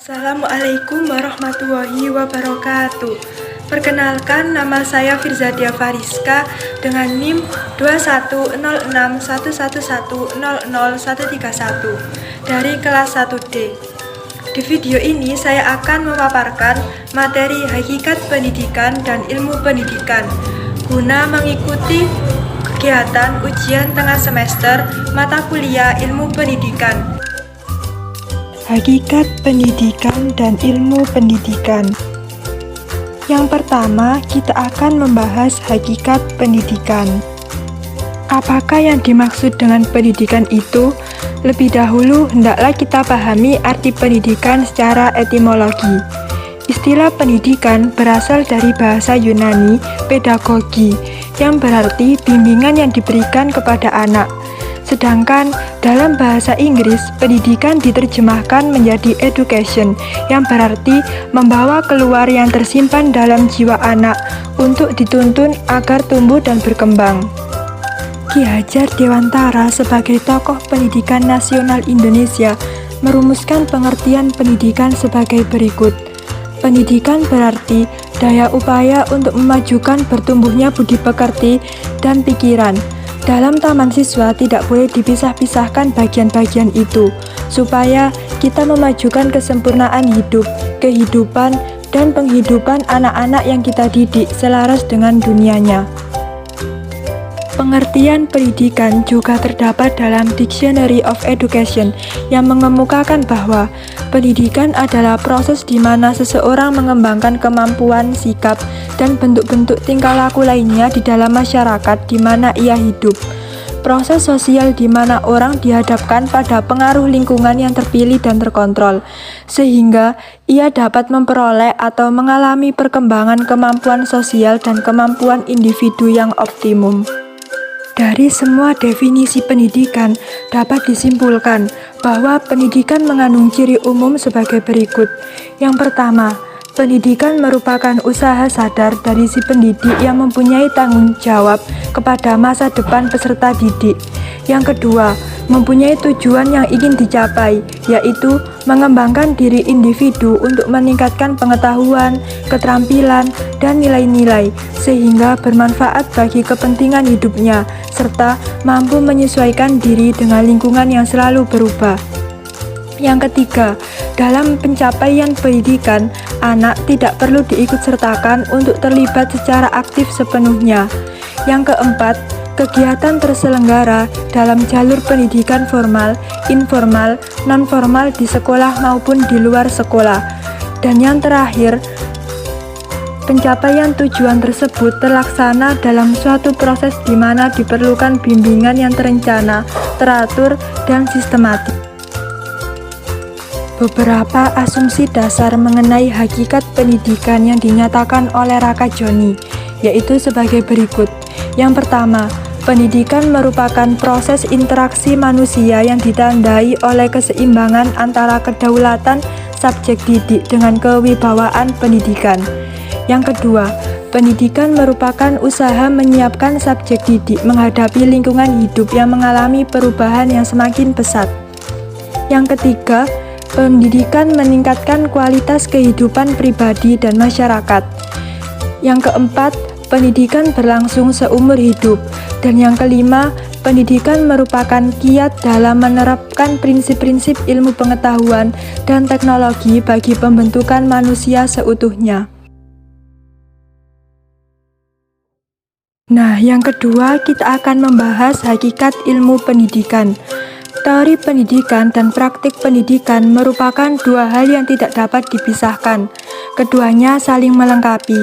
Assalamualaikum warahmatullahi wabarakatuh. Perkenalkan, nama saya Firzadia Fariska dengan NIM 210611100131 dari kelas 1D. Di video ini saya akan memaparkan materi hakikat pendidikan dan ilmu pendidikan guna mengikuti kegiatan ujian tengah semester mata kuliah ilmu pendidikan. Hakikat pendidikan dan ilmu pendidikan. Yang pertama, kita akan membahas hakikat pendidikan. Apakah yang dimaksud dengan pendidikan itu? Lebih dahulu, hendaklah kita pahami arti pendidikan secara etimologi. Istilah pendidikan berasal dari bahasa Yunani, pedagogi, yang berarti bimbingan yang diberikan kepada anak. Sedangkan dalam bahasa Inggris, pendidikan diterjemahkan menjadi education, yang berarti membawa keluar yang tersimpan dalam jiwa anak untuk dituntun agar tumbuh dan berkembang. Ki Hajar Dewantara sebagai tokoh pendidikan nasional Indonesia merumuskan pengertian pendidikan sebagai berikut. Pendidikan berarti daya upaya untuk memajukan bertumbuhnya budi pekerti dan pikiran. Dalam taman siswa tidak boleh dipisah-pisahkan bagian-bagian itu, supaya kita memajukan kesempurnaan hidup, kehidupan, dan penghidupan anak-anak yang kita didik selaras dengan dunianya. Pengertian pendidikan juga terdapat dalam Dictionary of Education yang mengemukakan bahwa pendidikan adalah proses di mana seseorang mengembangkan kemampuan, sikap, dan bentuk-bentuk tingkah laku lainnya di dalam masyarakat di mana ia hidup. Proses sosial di mana orang dihadapkan pada pengaruh lingkungan yang terpilih dan terkontrol, sehingga ia dapat memperoleh atau mengalami perkembangan kemampuan sosial dan kemampuan individu yang optimum. Dari semua definisi pendidikan dapat disimpulkan bahwa pendidikan mengandung ciri umum sebagai berikut. Yang pertama, pendidikan merupakan usaha sadar dari si pendidik yang mempunyai tanggung jawab kepada masa depan peserta didik. Yang kedua, mempunyai tujuan yang ingin dicapai, yaitu mengembangkan diri individu untuk meningkatkan pengetahuan, keterampilan, dan nilai-nilai, sehingga bermanfaat bagi kepentingan hidupnya, serta mampu menyesuaikan diri dengan lingkungan yang selalu berubah. Yang ketiga, dalam pencapaian pendidikan, anak tidak perlu diikutsertakan untuk terlibat secara aktif sepenuhnya. Yang keempat, kegiatan terselenggara dalam jalur pendidikan formal, informal, non-formal di sekolah maupun di luar sekolah. Dan yang terakhir, pencapaian tujuan tersebut terlaksana dalam suatu proses di mana diperlukan bimbingan yang terencana, teratur, dan sistematis. Beberapa asumsi dasar mengenai hakikat pendidikan yang dinyatakan oleh Raka Joni, yaitu sebagai berikut. Yang pertama, pendidikan merupakan proses interaksi manusia yang ditandai oleh keseimbangan antara kedaulatan subjek didik dengan kewibawaan pendidikan. Yang kedua, pendidikan merupakan usaha menyiapkan subjek didik menghadapi lingkungan hidup yang mengalami perubahan yang semakin pesat. Yang ketiga, pendidikan meningkatkan kualitas kehidupan pribadi dan masyarakat. Yang keempat, pendidikan berlangsung seumur hidup. Dan yang kelima, pendidikan merupakan kiat dalam menerapkan prinsip-prinsip ilmu pengetahuan dan teknologi bagi pembentukan manusia seutuhnya. Nah, yang kedua kita akan membahas hakikat ilmu pendidikan. Teori pendidikan dan praktik pendidikan merupakan dua hal yang tidak dapat dipisahkan. Keduanya saling melengkapi.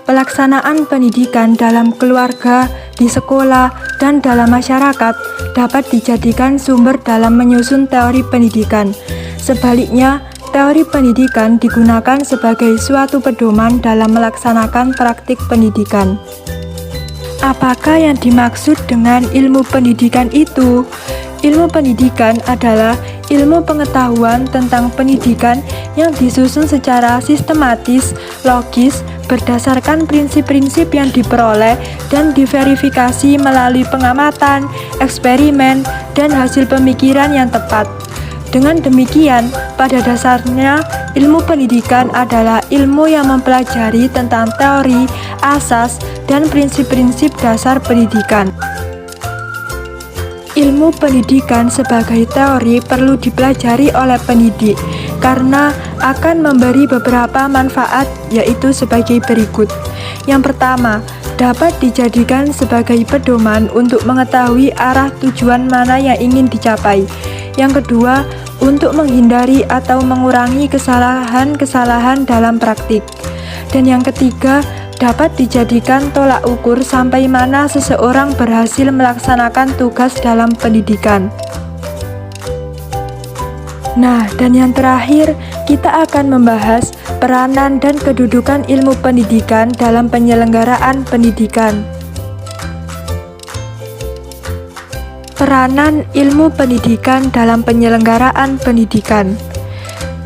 Pelaksanaan pendidikan dalam keluarga, di sekolah, dan dalam masyarakat dapat dijadikan sumber dalam menyusun teori pendidikan. Sebaliknya, teori pendidikan digunakan sebagai suatu pedoman dalam melaksanakan praktik pendidikan. Apakah yang dimaksud dengan ilmu pendidikan itu? Ilmu pendidikan adalah ilmu pengetahuan tentang pendidikan yang disusun secara sistematis, logis, berdasarkan prinsip-prinsip yang diperoleh dan diverifikasi melalui pengamatan, eksperimen, dan hasil pemikiran yang tepat. Dengan demikian, pada dasarnya ilmu pendidikan adalah ilmu yang mempelajari tentang teori, asas, dan prinsip-prinsip dasar pendidikan. Ilmu pendidikan sebagai teori perlu dipelajari oleh pendidik karena akan memberi beberapa manfaat, yaitu sebagai berikut. Yang pertama, dapat dijadikan sebagai pedoman untuk mengetahui arah tujuan mana yang ingin dicapai. Yang kedua, untuk menghindari atau mengurangi kesalahan-kesalahan dalam praktik. Dan yang ketiga, dapat dijadikan tolak ukur sampai mana seseorang berhasil melaksanakan tugas dalam pendidikan. Nah, dan yang terakhir, kita akan membahas peranan dan kedudukan ilmu pendidikan dalam penyelenggaraan pendidikan. Peranan ilmu pendidikan dalam penyelenggaraan pendidikan.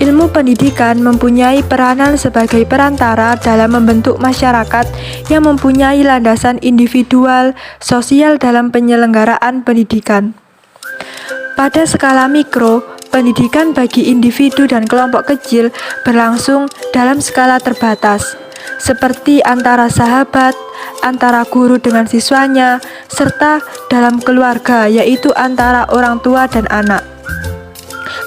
Ilmu pendidikan mempunyai peranan sebagai perantara dalam membentuk masyarakat yang mempunyai landasan individual, sosial dalam penyelenggaraan pendidikan. Pada skala mikro, pendidikan bagi individu dan kelompok kecil berlangsung dalam skala terbatas, seperti antara sahabat, antara guru dengan siswanya, serta dalam keluarga, yaitu antara orang tua dan anak.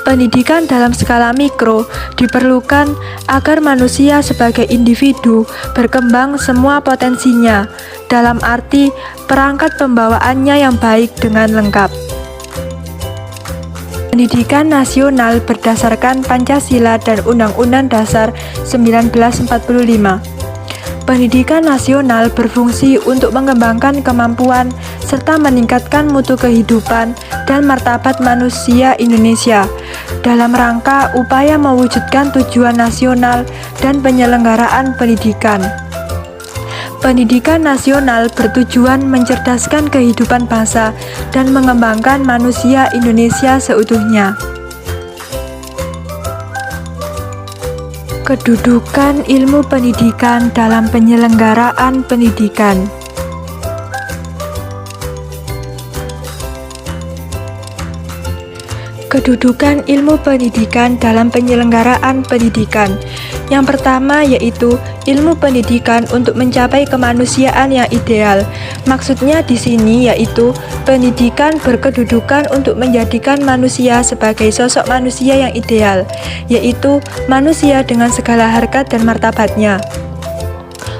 Pendidikan dalam skala mikro diperlukan agar manusia sebagai individu berkembang semua potensinya, dalam arti perangkat pembawaannya yang baik dengan lengkap. Pendidikan nasional berdasarkan Pancasila dan Undang-Undang Dasar 1945. Pendidikan nasional berfungsi untuk mengembangkan kemampuan serta meningkatkan mutu kehidupan dan martabat manusia Indonesia dalam rangka upaya mewujudkan tujuan nasional dan penyelenggaraan pendidikan. Pendidikan nasional bertujuan mencerdaskan kehidupan bangsa dan mengembangkan manusia Indonesia seutuhnya. Kedudukan ilmu pendidikan dalam penyelenggaraan pendidikan. Kedudukan ilmu pendidikan dalam penyelenggaraan pendidikan. Yang pertama yaitu ilmu pendidikan untuk mencapai kemanusiaan yang ideal. Maksudnya di sini yaitu pendidikan berkedudukan untuk menjadikan manusia sebagai sosok manusia yang ideal, yaitu manusia dengan segala harkat dan martabatnya.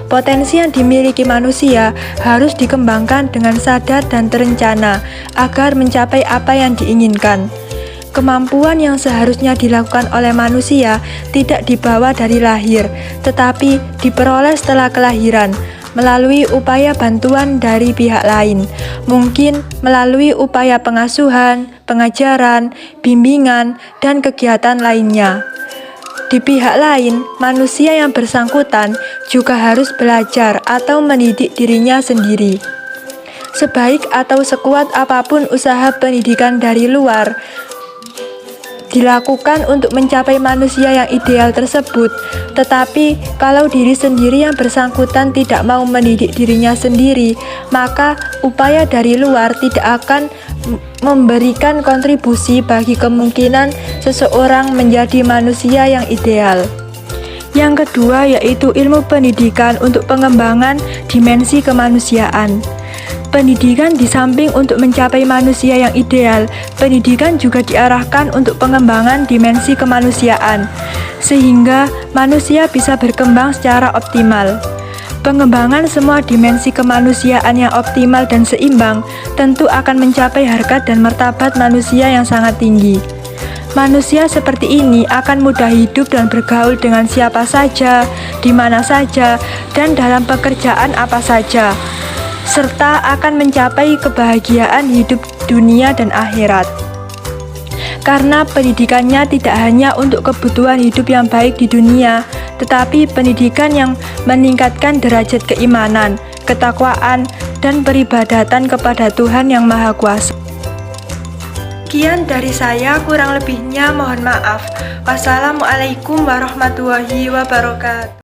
Potensi yang dimiliki manusia harus dikembangkan dengan sadar dan terencana agar mencapai apa yang diinginkan. Kemampuan yang seharusnya dilakukan oleh manusia tidak dibawa dari lahir, tetapi diperoleh setelah kelahiran, melalui upaya bantuan dari pihak lain, mungkin melalui upaya pengasuhan, pengajaran, bimbingan, dan kegiatan lainnya. Di pihak lain, manusia yang bersangkutan juga harus belajar atau mendidik dirinya sendiri. Sebaik atau sekuat apapun usaha pendidikan dari luar dilakukan untuk mencapai manusia yang ideal tersebut, tetapi kalau diri sendiri yang bersangkutan tidak mau mendidik dirinya sendiri, maka upaya dari luar tidak akan memberikan kontribusi bagi kemungkinan seseorang menjadi manusia yang ideal. Yang kedua yaitu ilmu pendidikan untuk pengembangan dimensi kemanusiaan. Pendidikan di samping untuk mencapai manusia yang ideal, pendidikan juga diarahkan untuk pengembangan dimensi kemanusiaan, sehingga manusia bisa berkembang secara optimal. Pengembangan semua dimensi kemanusiaan yang optimal dan seimbang tentu akan mencapai harkat dan martabat manusia yang sangat tinggi. Manusia seperti ini akan mudah hidup dan bergaul dengan siapa saja, di mana saja, dan dalam pekerjaan apa saja, serta akan mencapai kebahagiaan hidup dunia dan akhirat. Karena pendidikannya tidak hanya untuk kebutuhan hidup yang baik di dunia, tetapi pendidikan yang meningkatkan derajat keimanan, ketakwaan, dan peribadatan kepada Tuhan Yang Maha Kuasa. Sekian dari saya, kurang lebihnya mohon maaf. Wassalamualaikum warahmatullahi wabarakatuh.